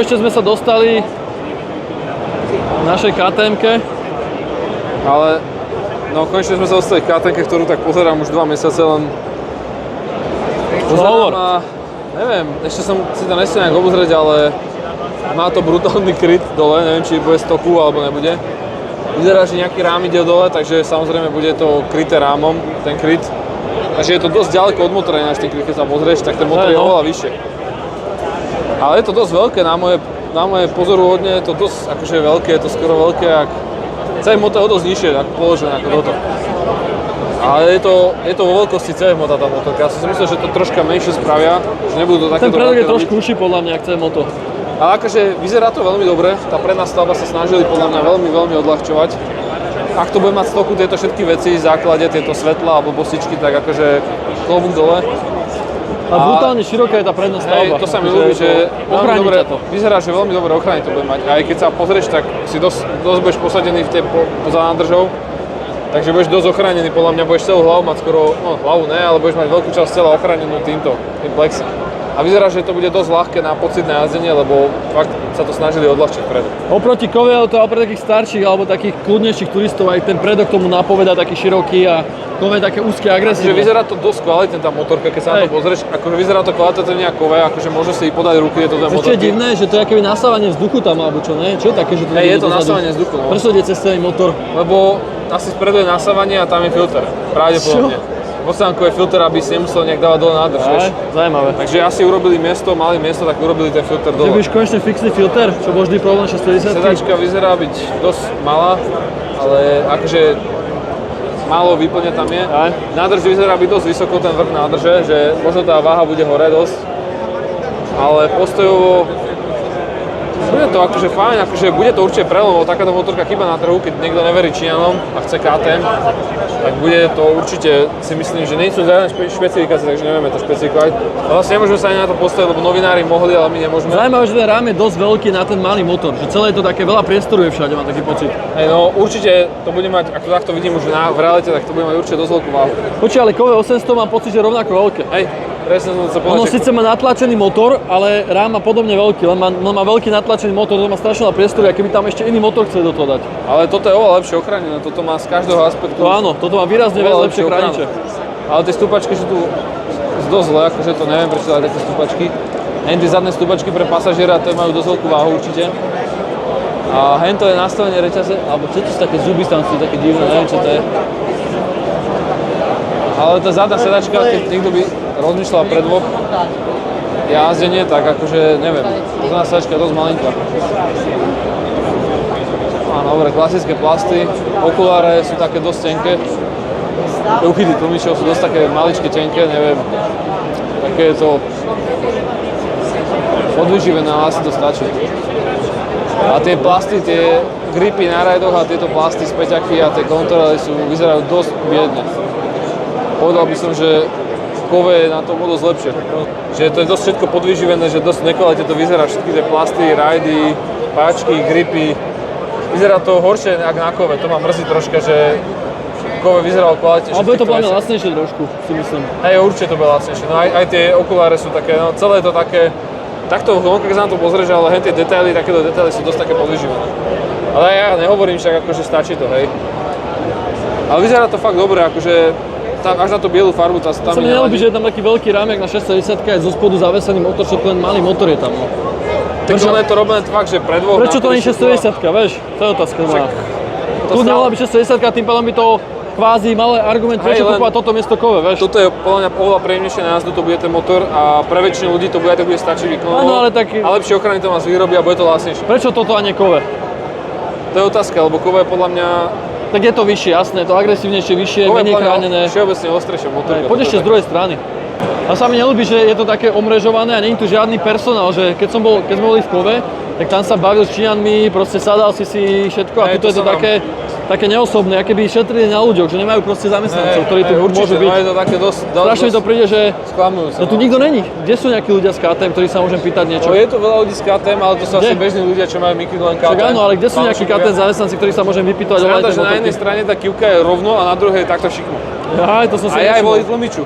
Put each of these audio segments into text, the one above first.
Ešte sme sa dostali v našej KTM-ke. Ale no konečne sme sa dostali k KTM-ke, ktorú tak pozerám už 2 mesiace, len pozerám a neviem, ešte som si to nestiel nejak obozrieť, ale má to brutálny kryt dole, neviem či bude stoku alebo nebude. Vyzerá, že nejaký rám ide dole, takže samozrejme bude to kryté rámom, ten kryt. Takže je to dosť ďaleko od motora, ináč ten kryt, keď sa pozrieš, tak ten motor je oveľa vyššie. Ale je to dosť veľké, na moje pozoruhodne je to dosť akože veľké, je to skoro veľké, celý motor je dosť nižšie ako položené ako toto. Ale je to vo veľkosti CF-mota tá motorka. Ja som si myslel, že to troška menšie spravia, že nebudú to takéto veľké. Ten predok je trošku uší podľa mňa, ak CF-moto. Ale akože vyzerá to veľmi dobre, tá predná stavba sa snažili podľa mňa veľmi odľahčovať. Ak to bude mať stoku tieto všetky veci, v základe tieto svetlá alebo bostičky, tak akože klobúk dole. A brutálne široká je tá predná stavba. To sa mi ľúbi, že veľmi dobre, vyzerá, že veľmi dobre ochrany to bude mať. Aj keď sa pozrieš, tak si dosť budeš posadený v tej poza nádržou. Takže budeš dosť ochránený, podľa mňa budeš celú hlavu mať skoro, no hlavu ne, ale budeš mať veľkú časť tela ochránenú tým plexom. A vyzerá, že to bude dosť ľahké na pocitné jazdenie, lebo fakt sa to snažili odľahčiť predok. Oproti Kove auto a pre takých starších alebo takých kľudnejších turistov aj ten predok tomu napovedá taký široký a Kove také úzke a agresívne. Takže vyzerá to dosť kvalitne tá motorka, keď sa na to pozrieš, akože vyzerá to kvalitatívne ako Kove, akože môže si podať ruky, je to ten motorky. Ešte je divné, že to je akoby nasávanie vzduchu tam alebo čo, ne? Čo je také, že to je to nasávanie vzduchu, no. Prečo ide cez ten motor? Lebo asi spredu je nasávanie a tam je filter, pravdepodobne. V oceánku je filter, aby si nemusel nejak dávať dole nádrž, vieš. Zaujímavé. Takže asi urobili mali miesto, tak urobili ten filter dole. Že budeš konečne fixný filter, čo bol vždy problém 650. Sedačka vyzerá byť dosť malá, ale akože málo výplne tam je. Nádrž vyzerá byť dosť vysoko, ten vrch nádrže, že možno tá váha bude hore dosť. Ale postojovo bude to akože fajn, akože bude to určite prelom, lebo takáto motorka chýba na trhu, keď niekto neverí Číňanom a chce KTM, tak bude to určite, si myslím, že nie sú žiadne špecifikácie, takže nevieme to špecifikovať. A vlastne nemôžeme sa ani na to postaviť, lebo novinári mohli, ale my nemôžeme. Zaujímavé, že ten rám je dosť veľký na ten malý motor, že celé je to také veľa priestoru je všade, mám taký pocit. Hej, no určite to bude mať, ako takto vidím už v realite, tak to bude mať určite dosť veľkú váhu. Počkaj, ale Kove 800 mám pocit, že rovnako veľké. Hej, presne som sa povedal. Ono síce má natlačený motor, ale rám má podobne veľký, len má veľký natlačený motor, to má strašne veľa priestoru, a keby tam ešte iný motor chceli do toho dať. Ale toto je oveľa lepšie ochránené, toto má z každého aspektu. To áno, toto má výrazne lepšie chrániče. Ale tie stúpačky sú tu dosť zlé, akože to neviem prečo dať také stúpačky. Hen tie zadné stúpačky pre pasažiera, to majú dosť veľkú váhu určite. A hen to je nastavenie reťaze, alebo čo to sú také zuby, tam sú také divné, neviem čo to je. Ale tá zadná sedačka, keď niekto by rozmýšľal pre dvoch jazdenie, tak akože neviem, zadná sedačka je dosť malinká. Dobre, klasické plasty, okuláre sú také dosť tenké. Uchyty tlmičov sú dosť také maličké, tenké, neviem. Také je to podvyživené, ale asi to stačí. A tie plasty, tie gripy na rajdoch a tieto plasty z peťaky a tie kontroly vyzerajú dosť biedne. Povedal by som, že Kove je na tom o dosť lepšie. Že to je dosť všetko podvyživené, že dosť nekvalitne to vyzerá, všetky tie plasty, rajdy, páčky, gripy. Vyzerá to horšie ako na Kove, to ma mrzí troška, že Kove vyzeral kvalitnejšie. Ale bude to podľa mňa lacnejšie trošku, si myslím. Hej, určite to bude lacnejšie, no aj tie okuláre sú také, no celé je to také, takto keď sa na to pozrieš, ale hen tie detaily, takéto detaily sú dosť také podvyživené. Ale ja nehovorím však, akože stačí to, hej. Ale vyzerá to fakt dobre, akože tam, až na tú bielu farbu, tam sa mi nelúbi, že je tam taký veľký rámek na 610 a zo spodu zavesený motor, čo len malý motor je tam. No. Tak ono je to robené fakt, že pre dvoch... Prečo to nie je 610, vieš? To je otázka moja. Tu nemohla byť 610 a tým pádom by to kvázi malé argument, prečo kúpovať toto miesto Kove, vieš? Toto je podľa mňa oveľa príjemnejšie na jazdu, to bude ten motor a pre väčšinu ľudí to bude stačiť výkon. Áno, ale tak... A lepšie ochrany to má z výroby a bude to lacnejšie. Prečo toto a nie Kove? To je otázka, lebo Kove je podľa mňa... Tak je to vyššie, jasné, to agresívnejšie, vyššie, menej chránené. Všeobecne ostrejšia motorka. Poď ešte z druhej strany. A sa mi neľúbi, že je to také omrežované a nie je tu žiadny personál, že keď sme boli v Kove, tak tam sa bavil s Číňanmi, proste sadal si všetko a tuto je to také neosobné, aké by šetrili na ľuďoch, že nemajú proste zamestnancov, ktorí tu môžu byť. Je to také strašne mi to príde, že no tu nikto není. Kde sú nejakí ľudia z KTM, ktorí sa môžem pýtať niečo? Je tu veľa ľudí z KTM, ale to sú asi bežní ľudia, čo majú mikinu len KTM. Však áno, ale kde sú nejakí KTM zamestnanci, ktorí sa môžem vypýtať? Že na jednej strane tá kývka je rovno a na druhej je takto šikmo. Aj, to som si aj volí tlmiču.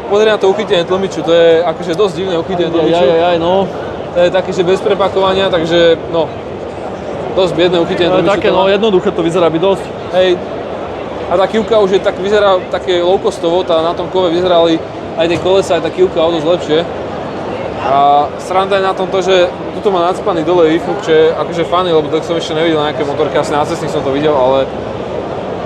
Pozri na to uchytenie tlmiču, to je akože dosť divné uchytenie tlmiču. No. To je také, že bez prepakovania, takže no, dosť biedne uchytenie. To je také, no jednoduché to vyzerá byť dosť. Hej, a tá kývka už je tak, vyzerá také low-costovo, tá na tom kove vyzerali aj tie kolesa, aj tá kývka o dosť lepšie. A sranda je na tom to, že tuto má nacpaný dole výfuk, čo je akože funny, lebo tak som ešte nevidel na nejaké motorky, asi na cestných som to videl, ale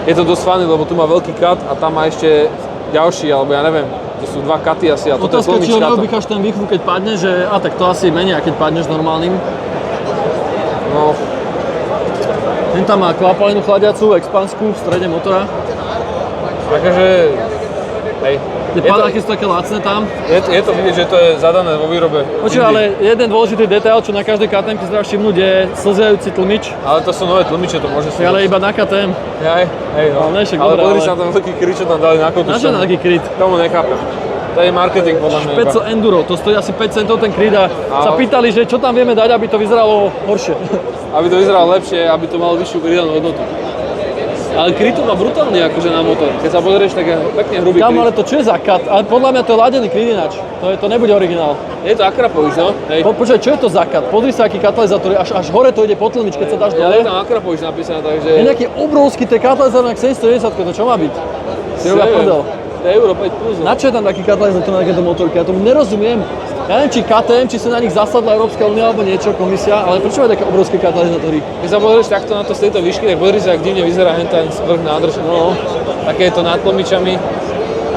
je to dosť funny, lebo tu má veľký cut a tam má ešte ďalší, alebo ja neviem, to sú dva cuty asi a toto je otázka, či ho tlmič cutov. neobýchaš ten výfuk, keď padne, že a tak to asi menej, keď padneš normálnym. No, Ten tam má kvapalinu chladiacu, expansku v strede motora. akože, hej. Tie padáky sú také lacné tam. Je to vidieť, že to je zadané vo výrobe. Počuj, ale jeden dôležitý detail, čo na každej KTM-ke si treba všimnúť, je slziajúci tlmič. Ale to sú nové tlmiče, to môže Ale iba na KTM. Hej, no. Ale však Ale dobré, pozri ale- sa na ten veľký kryt, čo tam dali na kotu. Na čo na taký kryt? Tomu nechápem. To je marketing podľa mňa. Špeco Enduro, to stojí asi 5 centov ten kryt a sa Ale- pýtali, že čo tam vieme dať, aby to vyzeralo horšie. Aby to vyzeralo lepšie, aby to malo vyššiu pridanú hodnotu. Ale krytu má brutálny akože na motor. Keď sa pozrieš, tak je pekne hrubý Kam, ale kryt. to čo je za kat? Ale podľa mňa to je ladený kryt ináč. To nebude originál. Je to Akrapovič, no? Hej. Počkaj, čo je to za kat? Pozri sa, aký katalizátor je. Až hore to ide po tlmič, keď sa dáš Ale je dole. tam Akrapovič napísané, takže... Je nejaký obrovský, ten katalizátor na 790, to čo má byť? Si robia Neviem. prdel. To je Euro 5 plus, no. Na čo je tam taký katalizátor na takéto motorky? Ja tomu nerozumiem. Ja neviem, či KTM, či sa na nich zasadla Európska únia alebo niečo, komisia, ale prečo majú také obrovské katalizátory? Keď sa pozrieš takto na to z tejto výšky, tak pozri sa, ak divne vyzerá ten vrch nádrž. No, také je to nad tlmičami.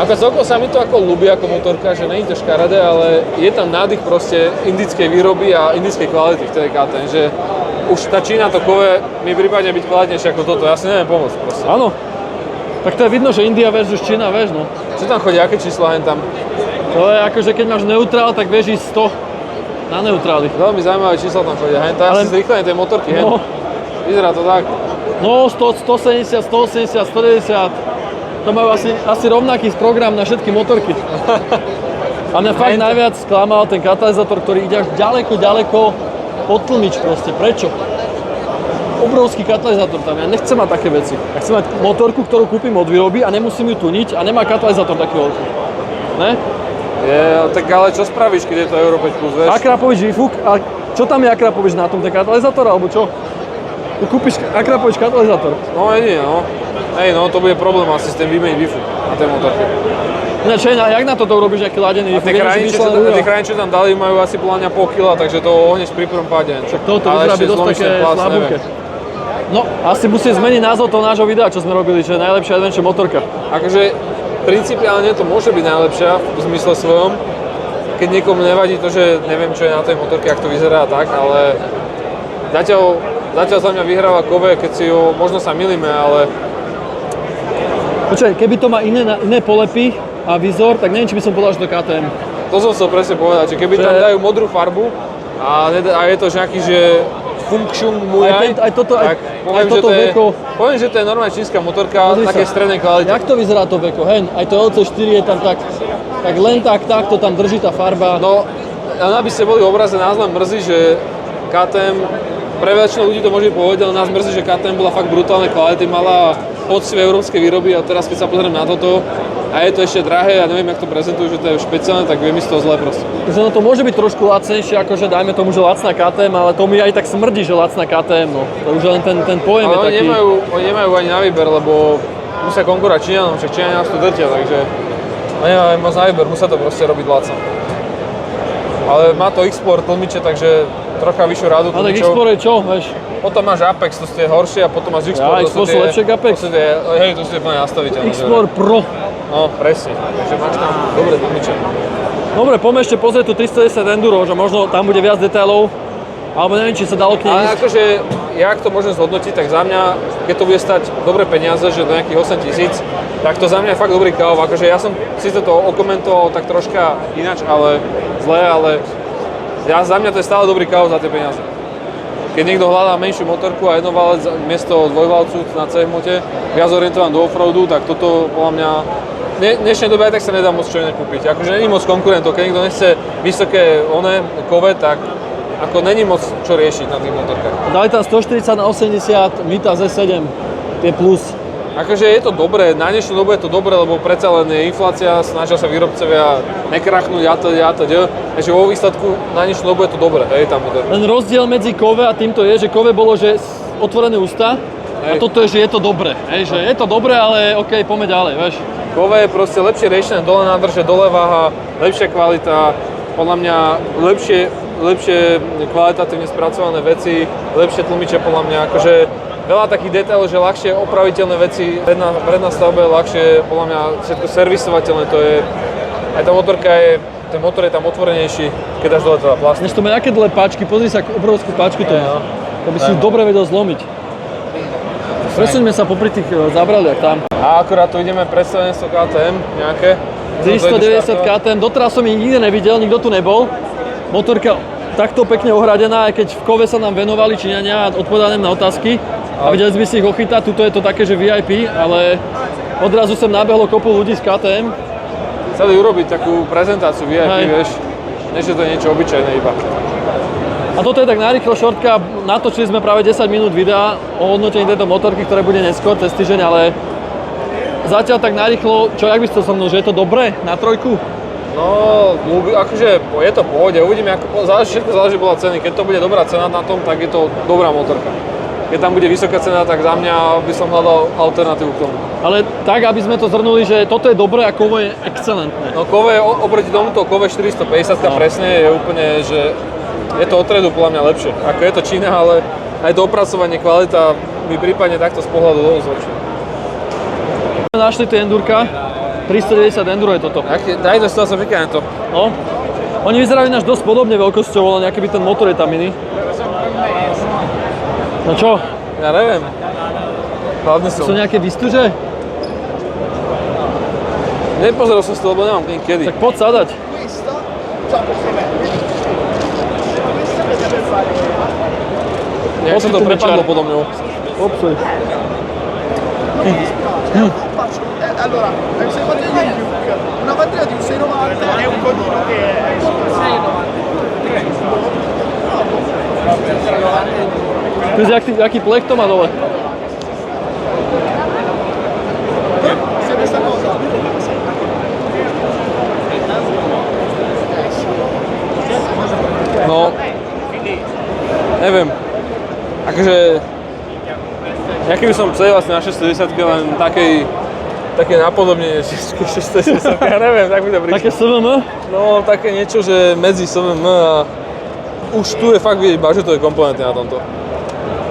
Ako celkovo sa mi to ako ľúbi ako motorka, že není to škaredé, ale je tam nádych proste indickej výroby a indickej kvality v tej KTM, že už tá Čína to kove mi prípadne byť kvalitnejšie ako toto, ja si neviem pomôcť proste. Áno. Tak to je vidno, že India versus Čína, vieš, no. Čo tam chodí, aké čísla hen tam? To je ako, že keď máš neutrál, tak vieš ísť 100 na neutráli. Veľmi zaujímavé čísla tam chodia, hen to je Ale- asi zrýchlenie tej motorky, hen. No, Vyzerá to tak. no 100, 170, 180, 190. To majú asi rovnaký program na všetky motorky. A mňa fakt najviac sklamal ten katalizátor, ktorý ide až ďaleko pod tlmič proste. Prečo? Obrovský katalizátor tam, ja nechcem mať také veci. Ja chcem mať motorku, ktorú kúpim od výroby a nemusím ju tuniť a nemá katalizátor taký veľký. Ne? Tak ale čo spravíš, keď je to Euro 5 plus, vieš? Akrapovič výfuk, a čo tam je Akrapovič na tom, ten katalizátor alebo čo? Tu kúpiš Akrapovič katalizátor. No jedine, no. Hej, no to bude problém asi s tým vymeniť výfuk na tej motorke. Ináč, jak na toto urobíš nejaký ladený A výfuk? tie krajiny, čo tam dali, majú asi podľa mňa pol kila, takže to hneď pri prvom páde. Toto Ale vyzerá ešte byť dosť zlomíš také ten plast, slabúke. neviem. No, asi musí zmeniť názov toho nášho videa, čo sme robili, že je najlepšia adventure motorka. Akože principiálne to môže byť najlepšia v zmysle svojom, keď niekomu nevadí to, že neviem, čo je na tej motorke, ak to vyzerá tak, ale zatiaľ za mňa vyhráva Kove, keď si ho, možno sa milíme, ale Počkaj, keby to má iné polepy a výzor, tak neviem, či by som povedal, že to KTM. to som chcel presne povedať, že keby tam dajú modrú farbu a je to nejaký, že Function Mujaj, Aj toto poviem, že toto to je, veko. poviem, že to je normálna čínska motorka Pozri také sa. strednej kvality. Jak to vyzerá to veko, hen? Aj to LC4 je tam tak len tak to tam drží tá farba. No, len aby ste boli v obraze, nás len mrzí, že KTM, pre väčšinu ľudí to môže povedať, ale nás mrzí, že KTM bola fakt brutálne kvality, mala poctivé európske výroby a teraz keď sa pozriem na toto a je to ešte drahé a neviem, jak to prezentujú, že to je špeciálne, tak viem mi z toho zle proste. Že no to môže byť trošku lacnejšie, akože dajme tomu, že lacná KTM, ale to mi aj tak smrdí, že lacná KTM, no. To už len ten pojem Ale je taký. oni nemajú ani na výber, lebo musia konkurovať Číňanom, však Číňania nás tu drtia, takže nemajú moc na výber, musia to proste robiť lacno. Ale má to X-Sport tlmiče, takže trocha vyššiu rádu A tak tlmičov. X-Sport je čo, vieš? Potom máš Apex, to sú tie horšie a potom máš X-Sport, Ja, X-Sport sú lepšie ako Apex. Hej, to sú tie plne nastaviteľné. X-Sport Pro. No, presne. Takže máš tam dobré tlmiče. Dobre, poďme ešte pozrieť tu 310 Enduro, že možno tam bude viac detailov. Alebo neviem, či sa dalo k nej Ale ísť. akože, ja ak to môžem zhodnotiť, tak za mňa, keď to bude stať dobré peniaze, že do nejakých 8 000, tak to za mňa je fakt dobrý káv. Akože ja som síce to okomentoval tak troška ináč, ale zle, ale za mňa to je stále dobrý káv za tie peniaze. Keď niekto hľadá menšiu motorku a jednovalec miesto dvojvalcu na C-mote, viac orientovaný do offroadu, tak toto podľa mňa v dnešnej dobe aj tak sa nedá moc čo iné kúpiť. Akože není moc konkurentov, keď niekto nechce vysoké kove, tak ako není moc čo riešiť na tých motorkách. Dali tam 140 na 80, Mita Z7, tie plus. Akože je to dobré, na dnešnú dobu je to dobré, lebo predsa len je inflácia, snažia sa výrobcovia nekrachnúť a to. Takže vo výsledku na dnešnú dobu je to dobré, hej, tá motorka. Len rozdiel medzi Kove a týmto je, že Kove bolo, že otvorené ústa a toto je, že je to dobré. Hej, že je to dobré, ale OK, poďme ďalej, vieš. Kove je proste lepšie riešené, dole nádrže, dole váha, lepšia kvalita, podľa mňa lepšie kvalitatívne spracované veci, lepšie tlmiče podľa mňa, akože veľa takých detailov, že ľahšie opraviteľné veci, predná stavba je ľahšie, podľa mňa všetko servisovateľné, to je, aj tá motorka je, ten motor je tam otvorenejší, keď dáš dole teda plast. Než to má aké dlhé páčky, pozri sa, akú obrovskú páčku to má. To by si dobre vedel zlomiť. Presuňme sa popri tých zabraliach tam. A akurát tu ideme predstavenstvo KTM nejaké. 390 KTM, doteraz som ich nikde nevidel, nikto tu nebol. Motorka takto pekne ohradená, aj keď v Kove sa nám venovali Číňania a odpovedali na otázky. A vedeli sme si ich ochytať, tuto je to také, že VIP, ale odrazu sem nabehlo kopu ľudí z KTM. Chceli urobiť takú prezentáciu VIP, vieš, než je to niečo obyčajné iba. A toto je tak narýchlo šortka, natočili sme práve 10 minút videa o hodnotení tejto motorky, ktoré bude neskôr cez týždeň, ale zatiaľ tak narýchlo, čo, jak by si to so mnou, že je to dobré na trojku? No, akože je to v pohode, uvidíme, všetko záleží podľa ceny. Keď to bude dobrá cena na tom, tak je to dobrá motorka. Keď tam bude vysoká cena, tak za mňa by som hľadal alternatívu k tomu. Ale tak, aby sme to zhrnuli, že toto je dobré a Kove je excelentné. No Kove, oproti tomuto Kove 450 presne je úplne, že je to od tredu podľa mňa lepšie. Ako je to Čína, ale aj to opracovanie, kvalita mi prípadne takto z pohľadu dolu zlepšie. Našli tu endurka, 390 enduro je toto. Daj to, sa vykáne to. No, oni vyzerajú ináč dosť podobne veľkosťou, len aký by ten motor je tam iný. No čo? Ja neviem. Hlavne som. Sú nejaké výstuže? Nepozeral som si to, lebo nemám kedy. Tak poď sadať. Nejak sa to prepadlo podo mňou. Obsuj. Allora, mi sei fatto ieri Luke, una batteria di un 690 è un codino che è 690. Tu si aký plek to má dole? Se questa cosa No, neviem. Akože, jaký by som chcel vlastne na 610, len také napodobnenie 610, ja neviem, tak by to prišlo. Také SVM? No, také niečo, že medzi SVM a už tu je fakt vidieť budžetové komponenty na tomto.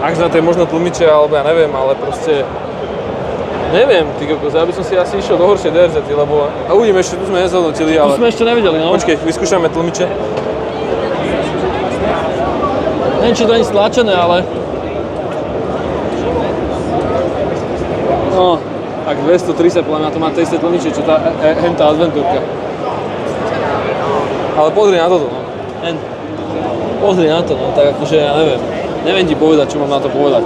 Ak na tej možno tlmiče, alebo ja neviem, ale proste neviem, ty kokos, ja by som si asi išiel do horšej DRZ, lebo a uvidíme ešte, tu sme nezhodnotili, ale... Tu sme ešte nevideli, no. Počkej, vyskúšame tlmiče. Neviem, či to nie je stlačené, ale... No, tak 230 podľa mňa to má tie isté tlmiče, čo tá Adventúrka. Ale pozri na toto, no. Pozri na to, no, tak akože ja neviem. Neviem ti povedať, čo mám na to povedať.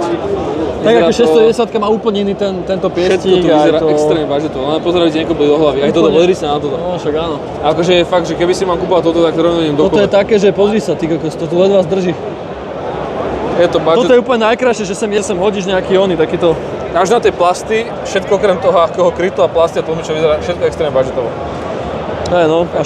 Tak ako 610 má úplne iný tento piestík. Všetko to vyzerá extrémne budžetovo, ale pozerať ti niekoho bude do hlavy. Aj toto, pozri sa na toto. No, však áno. Akože je fakt, že keby si mám kúpať toto, tak to rovno idem do Toto je také, že pozri sa, ty kokos, toto ledva zdrží. Je to budget. Toto je úplne najkrajšie, že sem hodíš nejaký oný, takýto... Až na tie plasty, všetko okrem toho, ako ho krytlo a plasty a tlmiče vyzerá všetko extrémne budžetovo. No, a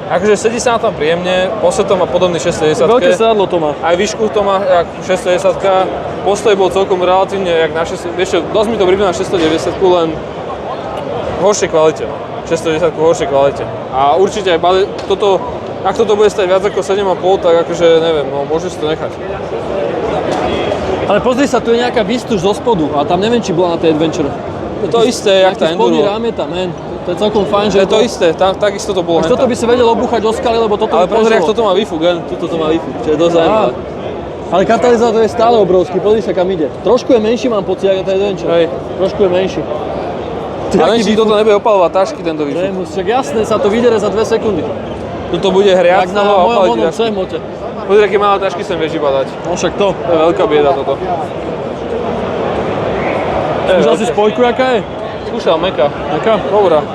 Akože sedí sa na tam príjemne, posledom má podobný 610. Veľké sedadlo to má. Aj výšku to má, jak 610. Postoj bol celkom relatívne, jak na 610. Vieš čo, dosť mi to pripomína 690, len v horšej kvalite. 610 v horšej kvalite. A určite aj toto, ak toto bude stať viac ako 7,5, tak akože neviem, no môžeš si to nechať. Ale pozri sa, tu je nejaká výstuž zo spodu a tam neviem, či bola na tej Adventure. To isté, jak tá Enduro. Spodný rám je tam, to je celkom fajn, že je to isté, takisto to bolo. Až toto by si vedel obúchať o skaly, lebo toto ale by pozri, jak prežilo. toto má Wi-Fi, tuto to má Wi-Fi, čo je dosť zaujímavé. Ale katalizátor je stále obrovský, pozri sa kam ide. Trošku je menší, mám pocit, ako tá Adventure. Hej. Trošku je menší. Ale či toto nebude opalovať tašky, tento Wi-Fi. Však jasné, sa to vydere za 2 sekundy. Tuto bude hriať Tak na a mojom opaliť onom tašky. C-mote. Pozri, aké malé tašky sem vieš iba dať. No však to. To je veľká bieda toto. Skúšal si spojku, jaká je? Skúšal, meka. Jaká? Dobrá.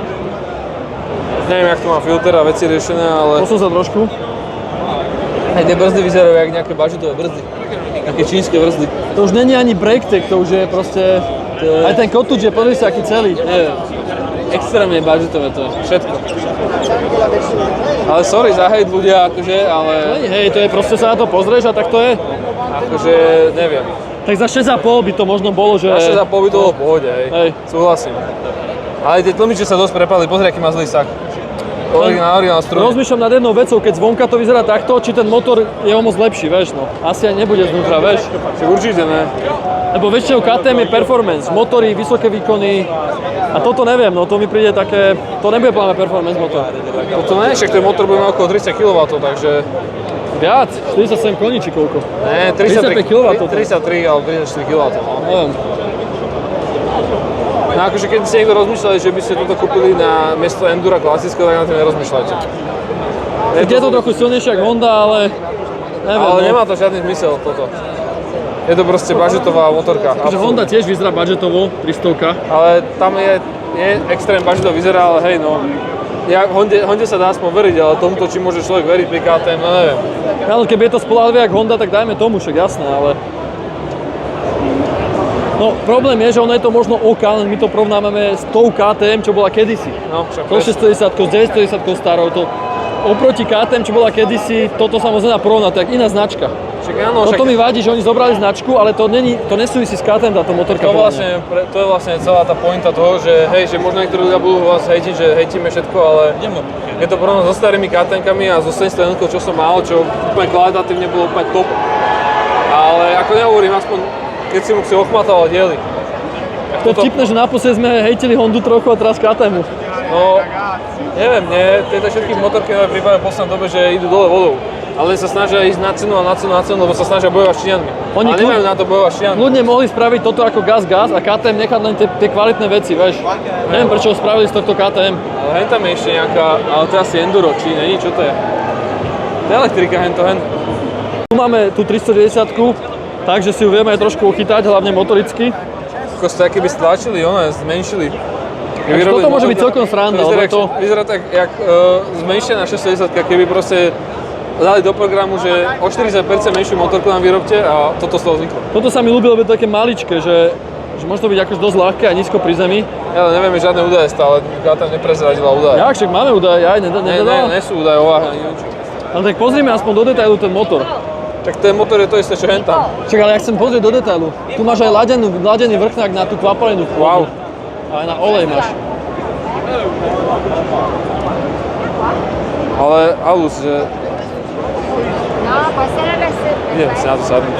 Neviem, jak to má filter a veci riešené, ale... Posun sa trošku. Aj tie brzdy vyzerajú jak nejaké budžetové brzdy. Také čínske brzdy. To už není ani brake tech, to už je proste Aj ten kotúč je, pozri sa, aký celý. Neviem. Extrémne budgetové to je, všetko. Ale sorry za hejt ľudia, akože, ale Hej, to je proste sa na to pozrieš a tak to je. akože neviem. Tak za 6,5 by to možno bolo, že... Naše za pol by to bolo v pohode, hej. Hej. Súhlasím. Ale tie tlmiče sa dosť prepali, pozri, aký má zlý sak. Originál stroj. Rozmýšľam nad jednou vecou, keď zvonka to vyzerá takto, či ten motor je o moc lepší, vieš, no. Asi aj nebude znútra, vieš. Určite ne. Lebo väčšinou KTM je performance, motory, vysoké výkony. A toto neviem, no to mi príde také, to nebude pláme performance motor. Toto ne, však ten motor bude mať okolo 30 kW, takže... Viac, 47 koní či koľko. Ne, 35 kW. 33 alebo 34 kW, no. Neviem. No akože keď ste niekto rozmýšľali, že by ste toto kúpili na miesto Endura klasického, tak na tým nerozmýšľajte. Je to trochu silnejšie ako Honda, ale neviem, Ale no. nemá to žiadny zmysel toto. Je to proste budgetová motorka. Takže Honda tiež vyzerá budžetovo, 300. Ale tam je extrém budžetov vyzerá, ale hej no. Honde sa dá aspoň veriť, ale tomuto, či môže človek veriť pri KTM, no neviem. Ale keby je to spoľahlivé ako Honda, tak dajme tomu, však jasné, ale... No, problém je, že ono je to možno OK, len my to porovnávame s tou KTM, čo bola kedysi. No, však To 610, s 910 starou, to oproti KTM, čo bola kedysi, toto samozrejme porovnať, to je jak iná značka. však áno, Toto mi vadí, že oni zobrali značku, ale to nesúvisí s KTM táto motorka. to je vlastne celá tá pointa toho, že hej, že možno niektorí ľudia budú vás hejtiť, že hejtíme všetko, ale je to porovnať so starými KTM-kami a so 700, čo som mal, čo úplne kvalitatívne bolo úplne top. Ale ako nehovorím, aspoň keď si mu si ochmatal diely. To je vtipné, že naposledy sme hejtili Hondu trochu a teraz KTM. No, neviem, tieto všetky motorky nové prípade v poslednej dobe, že idú dole vodou. Ale sa snažia ísť na cenu, lebo sa snažia bojovať s Číňanmi. Oni Ale nemajú na to bojovať s Číňanmi. Ľudia mohli spraviť toto ako gas a KTM nechať len tie kvalitné veci, vieš. Neviem, prečo ho spravili z tohto KTM. Ale hen tam je ešte nejaká, ale to je asi enduro, či není, čo to je? To je elektrika, hen to hen. Tu máme tú 390-ku, takže si ju vieme aj trošku uchytať, hlavne motoricky. Ako ste keby stlačili, zmenšili. Toto môže byť celkom sranda, lebo to... Vyzerá tak, jak zmenšená 610, keby proste dali do programu, že o 40% menšiu motorku nám vyrobte a toto z toho vzniklo. Toto sa mi ľúbi, lebo je to také maličké, že môže to byť akož dosť ľahké a nízko pri zemi. Ja nevieme žiadne údaje stále, tam neprezradila údaje. Jak, však máme údaje, aj nedala. Nie sú údaje o váhe ani nič. Ale tak pozrime aspoň do detailu ten motor. Tak ten motor je to isté, čo hen tam. Však ale ja chcem pozrieť do detailu. Tu máš aj ladený vrchnák na tú kvapalenú. Wow. Aj na olej máš. Ale Alus, že No, pasare la sera. idem si na to sadnúť.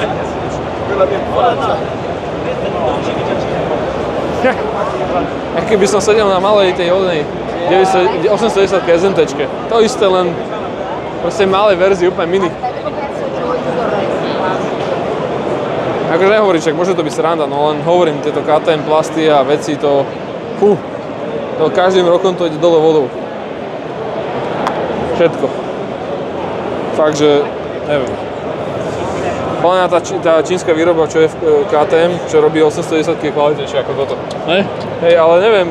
A keby som sedel na malej tej hodnej 810 SMT-čke, to isté, len proste malej verzii, úplne mini. Akože nehovorím, však môže to byť sranda, no len hovorím, tieto KTM plasty a veci, to každým rokom to ide dole vodou. Všetko. Fakt, že neviem. Podľa mňa tá čínska výroba, čo je v KTM, čo robí 810, je kvalitnejšia ako toto. Hej, ale neviem,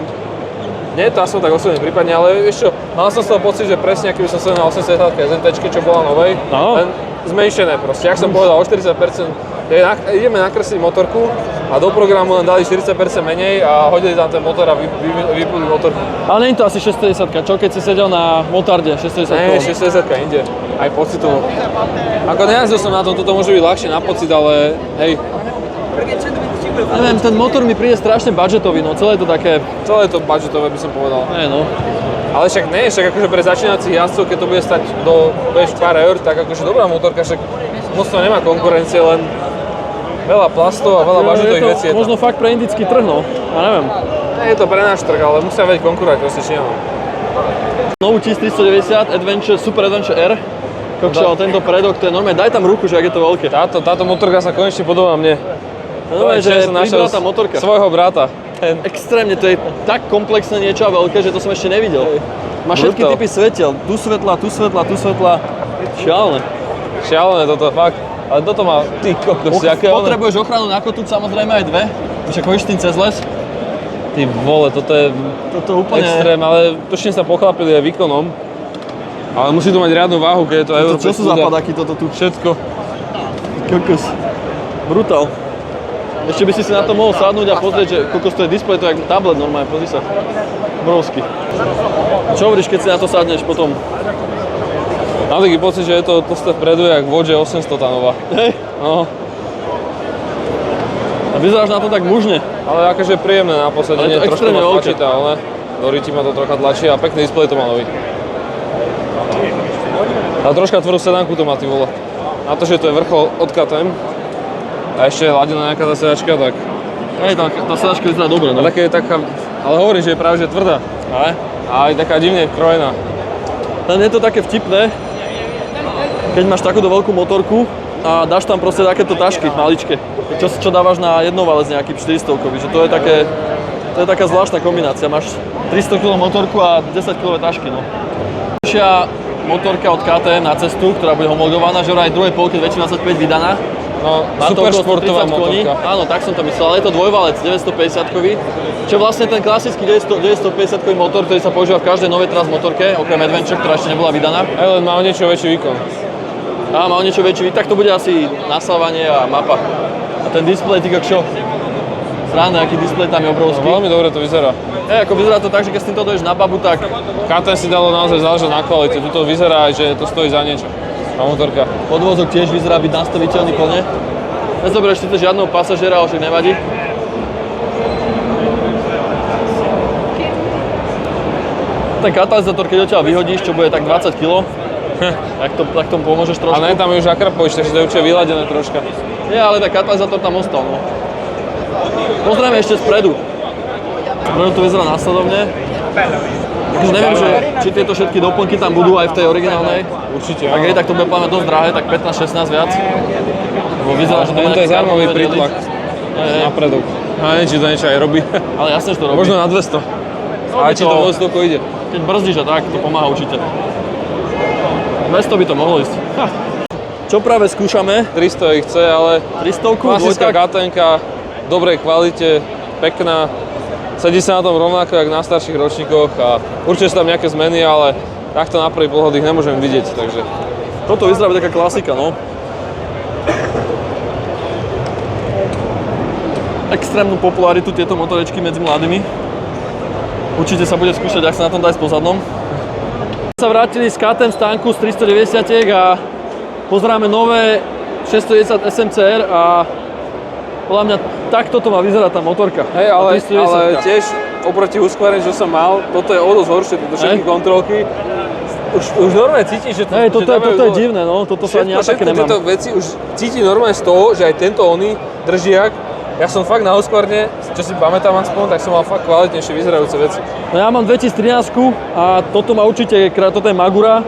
nie je to aspoň tak osobne prípadne, ale ešte mal som z toho pocit, že presne aký by som sedel na 810 SMT, čo bola novej, len zmenšené proste. Jak som povedal, o 40%, ideme nakresliť motorku a do programu len dali 40% menej a hodili tam ten motor a vypuli motorku. Ale nie je to asi 610, čo keď si sedel na motarde 610? Nie, 610 inde, aj pocitovo. Ako nejazdil som na tom, toto môže byť ľahšie na pocit, ale hej. Neviem, ten motor mi príde strašne budžetový, no celé je to také... Celé je to budžetové, by som povedal. No. Ale však nie, však akože pre začínajúcich jazdcov, keď to bude stať do pár eur, tak akože dobrá motorka, však moc to nemá konkurencie, len veľa plastov a veľa budžetových vecí je tam. Možno fakt pre indický trh, no. Ja neviem. Nie je to pre náš trh, ale musia vedieť konkurovať proste Číňanom. Novú 1390 Adventure, Super Adventure R. Kokšo, ale tento predok, to je normálne, daj tam ruku, že ak je to veľké. Táto motorka sa konečne podobá mne. Normálne, že pribral tá motorka. Svojho brata. Extrémne, to je tak komplexné niečo a veľké, že to som ešte nevidel. Má všetky typy svetiel, tu svetla. Šialené. Šialené toto, fakt. Ale toto má, ty kokos, aké ono. Potrebuješ ochranu na kotúč, samozrejme aj dve. Však chodíš tým cez les. Ty vole, toto je úplne... extrém, ale točne sa pochlapili aj výkonom. Ale musí to mať riadnu váhu, keď je to Euro 5. Čo sú západáky toto tu? Všetko. Kokos. Brutál. Ešte by si na to mohol sadnúť a pozrieť, že koľko stojí displej, to je jak tablet normálne, pozri sa. Obrovský. Čo hovoríš, keď si na to sadneš potom? Mám taký pocit, že je to tlsté vpredu, jak v Vodže 800 tá nová. Hej. No, A vyzeráš na to tak mužne. ale akože príjemné na posadenie, Ale to trošku extrémne ma veľké. tlačí tá, ale do ryti ma to trocha tlačí a pekný displej to má nový. Ale troška tvrdú sedánku to má, ty vole. Na to, že to je vrchol od KTM a ešte je ladená nejaká tá sedačka, tak... Hej, tá sedačka vyzerá dobre, no. A také je taká, ale hovorím, že je práve že tvrdá. Ale? A aj taká divne krojená. Len je to také vtipné, keď máš takúto veľkú motorku a dáš tam proste takéto tašky maličké. Čo dávaš na jednovalec nejaký 400-kový, že to je taká zvláštna kombinácia. Máš 300 kg motorku a 10 kg tašky, no. Ďalšia motorka od KTM na cestu, ktorá bude homologovaná, že vraj druhej polke 2025 vydaná. No, Má to super okolo športová 130 koní. motorka. Áno, tak som to myslel, ale je to dvojvalec 950-kový, čo je vlastne ten klasický 950-kový motor, ktorý sa používa v každej novej teraz motorke, okrem Adventure, ktorá ešte nebola vydaná. Aj len má o niečo väčší výkon. A má o niečo väčší, tak to bude asi nasávanie a mapa. A ten displej, ty čo? Sranda, aký displej tam je obrovský. No, veľmi dobre to vyzerá. Ako vyzerá to tak, že keď s týmto dojdeš na babu, tak KTM si dalo naozaj záležať na kvalite. Tuto vyzerá, že to stojí za niečo. Tá motorka. podvozok tiež vyzerá byť nastaviteľný plne. Nezoberieš síce žiadneho pasažiera, ale však nevadí. Ten katalizátor, keď odtiaľ vyhodíš, čo bude tak 20 kg, tak tomu pomôžeš trošku. A ne, tam je už Akrapovič, takže to je určite vyladené troška. Nie, ale ten katalizátor tam ostal, no. Pozrieme ešte spredu. Spredu to vyzerá následovne. Takže neviem, že, či tieto všetky doplnky tam budú aj v tej originálnej. Určite, Ak je, tak to bude dosť drahé, tak 15-16 viac. Lebo vyzerá, že to je On to je nejaký zaujímavý karbónový prítlak relikt. napredok. A neviem, či to niečo aj robí. Ale jasne, že to robí. Možno na 200. A či to vôbec toľko ide. Keď brzdíš a tak, to pomáha určite. 200 by to mohlo ísť. Čo práve skúšame? 300 ich chce, ale 300, klasická dvojtak. KTM-ka, dobrej kvalite, pekná. Sedí sa na tom rovnako, jak na starších ročníkoch a určite sú tam nejaké zmeny, ale takto na prvý pohľad ich nemôžem vidieť, takže... Toto vyzerá byť taká klasika, no. Extrémnu popularitu tieto motorečky medzi mladými. Určite sa bude skúšať, ak sa na tom dá aj s pozadnom. Sa vrátili z KTM stánku z 390 a pozeráme nové 610 SMCR a podľa mňa takto to má vyzerať tá motorka. Hej, ale 390. tiež oproti uskvareniu, čo som mal, toto je o dosť horšie, tieto všetky kontrolky. Už normálne cítiš, že to, Hej, že toto dávajú je dole. divné, no. Toto sa ani ja také Všetko nemám. tieto veci už cíti normálne z toho, že aj tento držiak. Ja som fakt na Husqvarne, čo si pamätám aspoň, tak som mal fakt kvalitnejšie vyzerajúce veci. No ja mám 2013 a toto má určite, toto je Magura,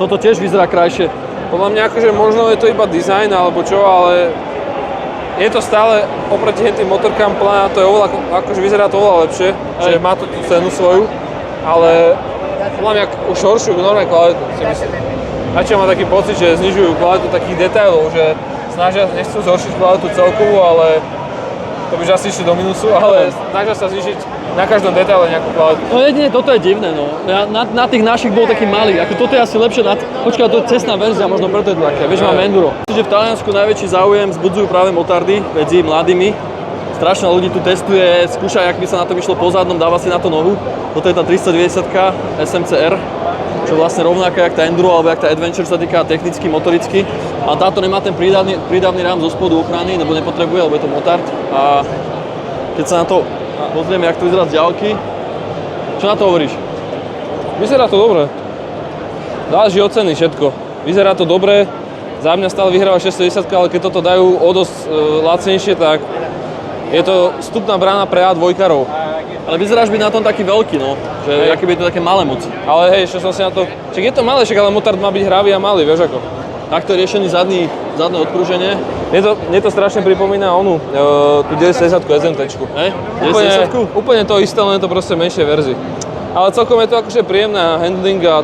toto tiež vyzerá krajšie. Podľa mňa akože možno je to iba dizajn alebo čo, ale je to stále oproti tým motorkám plná, to je oveľa, akože vyzerá to oveľa lepšie, že má to tú cenu svoju, ale podľa mňa už horšiu, normálne kvalitu si myslím. Načo mám taký pocit, že znižujú kvalitu takých detailov, že snažia, nechcú zhoršiť kvalitu celkovú, ale to by asi išli do minusu, ale snažia sa znižiť na každom detaile nejakú kvalitu. No jedine toto je divné, no. Na tých našich bol taký malý, ako toto je asi lepšie počkaj, to je cestná verzia, možno preto je to také, vieš, máme enduro. Myslím, že v Taliansku najväčší záujem vzbudzujú práve motardy medzi mladými. Strašne ľudí tu testuje, skúša, jak by sa na tom išlo pozadnom, dáva si na to nohu. Toto je tá 390 SMCR, čo vlastne rovnaká jak tá enduro alebo jak tá adventure sa týka technicky, motoricky. Ale táto nemá ten prídavný rám zo spodu ochrany, nebo nepotrebuje, lebo je to motard. A keď sa na to pozrieme, jak to vyzerá z ďalky, čo na to hovoríš? Vyzerá to dobre. Záleží od ceny všetko. Vyzerá to dobre, za mňa stále vyhráva 610, ale keď toto dajú o dosť lacnejšie, tak je to vstupná brána pre A2-karov. Ale vyzeráš byť na tom taký veľký, no. Že aké by to také malé moc. Ale hej, ešte som si na to... Čiže je to malé, však ale motard má byť hravý a malý, vieš ako. Takto je riešený zadné odprúženie. Mne to strašne pripomína tú 910 SMT-čku. Hej? Úplne to isté, len je to proste menšie verzii. Ale celkom je to akože príjemná handling a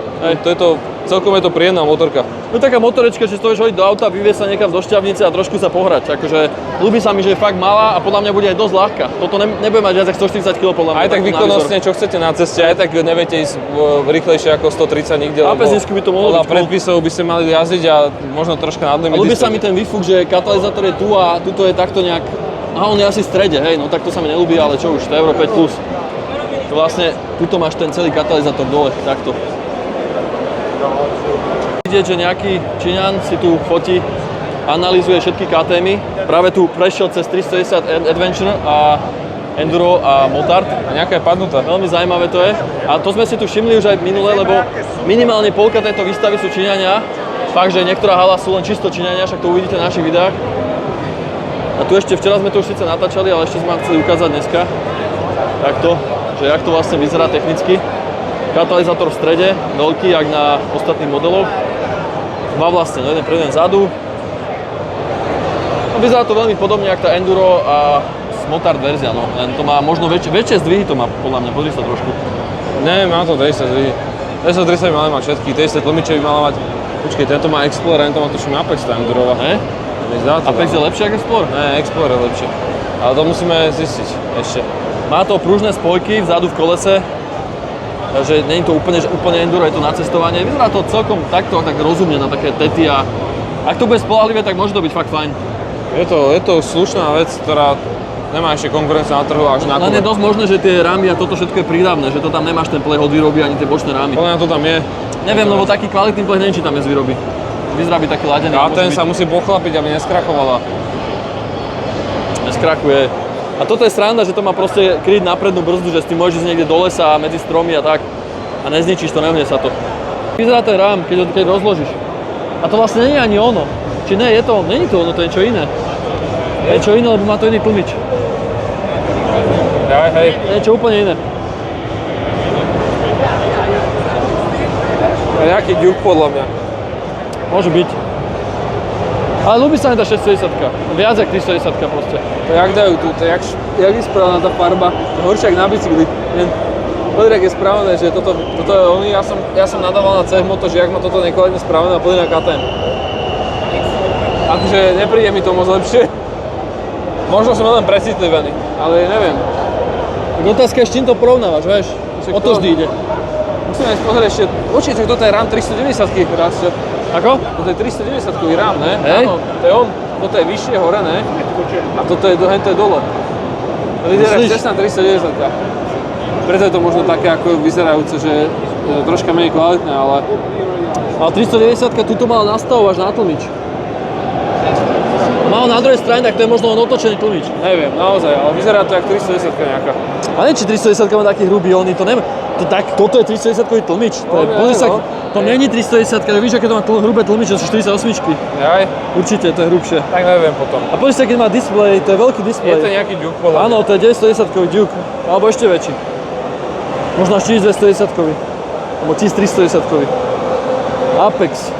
celkom je to príjemná motorka. No taká motorečka, že to vieš hodiť do auta, vyviesť sa niekam do šťavnice a trošku sa pohrať. Akože ľúbi sa mi, že je fakt malá a podľa mňa bude aj dosť ľahká. Toto nebude mať viac ako 140 kg podľa mňa. Aj tak výkonnostne, čo chcete na ceste, aj tak neviete ísť rýchlejšie ako 130 nikde. Na peznisku by to mohlo podľa byť. predpisov by ste mali jazdiť a možno troška nad limit. Ľúbi sa mi ten výfuk, že katalizátor je tu a tuto je takto nejak Aha, on je asi v strede, hej, no tak to sa mi neľúbi, ale čo už, to je Euro 5+. To vlastne, tuto máš ten celý katalizátor dole, takto. Vidieť, že nejaký Číňan si tu fotí, analýzuje všetky KTM-y. Práve tu prešiel cez 310 Adventure a Enduro a Motard. A nejaká je padnutá. Veľmi zaujímavé to je. A to sme si tu všimli už aj minule, lebo minimálne polka tejto výstavy sú Číňania. Fakt, že niektorá hala sú len čisto Číňania, však to uvidíte na našich videách. A tu ešte, včera sme to už síce natáčali, ale ešte sme vám chceli ukázať dneska. Takto, že jak to vlastne vyzerá technicky. Katalizátor v strede, veľký, jak na ostatných modeloch. Dva vlastne, no jeden pre jeden zadu. No, vyzerá to veľmi podobne, jak tá Enduro a Motard verzia, no. Len to má možno väčšie zdvihy, to má podľa mňa, pozri sa trošku. Ne, má to 10 zdvihy. 1030 by mali mať všetky, 10 tlmiče by mala mať. Počkej, tento má Explorer, tento má tuším Apex, tá Endurova. Ne? Apex je lepšie ako Explorer? Ne, Explorer je lepšie. Ale to musíme zistiť ešte. Má to pružné spojky vzadu v kolese, takže nie je to úplne enduro, je to na cestovanie. Vyzerá to celkom takto, tak rozumne na také tety a ak to bude spoľahlivé, tak môže to byť fakt fajn. Je to slušná vec, ktorá nemá ešte konkurenciu na trhu až na Len je dosť možné, že tie rámy a toto všetko je prídavné, že to tam nemáš ten plech od výroby ani tie bočné rámy. Podľa mňa to tam je. Neviem, lebo taký kvalitný plech neviem, či tam je z výroby. Vyzerá byť taký ladený. A ten sa musí pochlapiť, aby neskrachovala. Neskrachuje. A toto je sranda, že to má proste kryť na prednú brzdu, že s tým môžeš ísť niekde do lesa a medzi stromy a tak. A nezničíš to, neohne sa to. Vyzerá ten rám, keď rozložíš. A to vlastne nie je ani ono. Či nie, je to, nie je to ono, to je niečo iné. Je niečo iné, lebo má to iný tlmič. Hej. Je niečo úplne iné. A nejaký Duke podľa mňa. Môže byť. Ale ľúbi sa mi tá 610. Viac jak 310 proste. To jak dajú tu, to jak je správna tá farba. Horšie jak na bicykli. Pozri, jak je správne, že toto je oni, ja som nadával na CF Moto, že jak má toto nekvalitne správne a pozri na KTM. Akože nepríde mi to moc lepšie. Možno som len precitlivený, ale neviem. Tak otázka je, s čím to porovnávaš, vieš? O to vždy ide. Musíme aj pozrieť ešte, určite toto je RAM 390-ky raz. Ako? Toto je 390-kový RAM, ne? Hej. Áno, to je on. Toto je vyššie hore, ne? A toto je dole. To vyzerá cestná 390-ka. Preto je to možno také ako vyzerajúce, že je troška menej kvalitné, ale... Ale 390-ka tuto mala nastavovať na tlmič. Mal na druhej strane, tak to je možno len otočený tlmič. Neviem, naozaj, ale vyzerá to jak 310-ka nejaká. A nie, či 310 má taký hrubý, to nemá. Toto je 310-kový tlmič. To není 310, víš, aké to má hrubé tlmiče, to sú 48-čky. Jaj, Určite, to je hrubšie. tak neviem potom. A pozri sa, keď má displej, to je veľký displej. Je to nejaký Duke podľa mňa. Áno, to je 910-kový Duke, alebo ešte väčší. Možno až 1210-kový, alebo 1310-kový. Apex.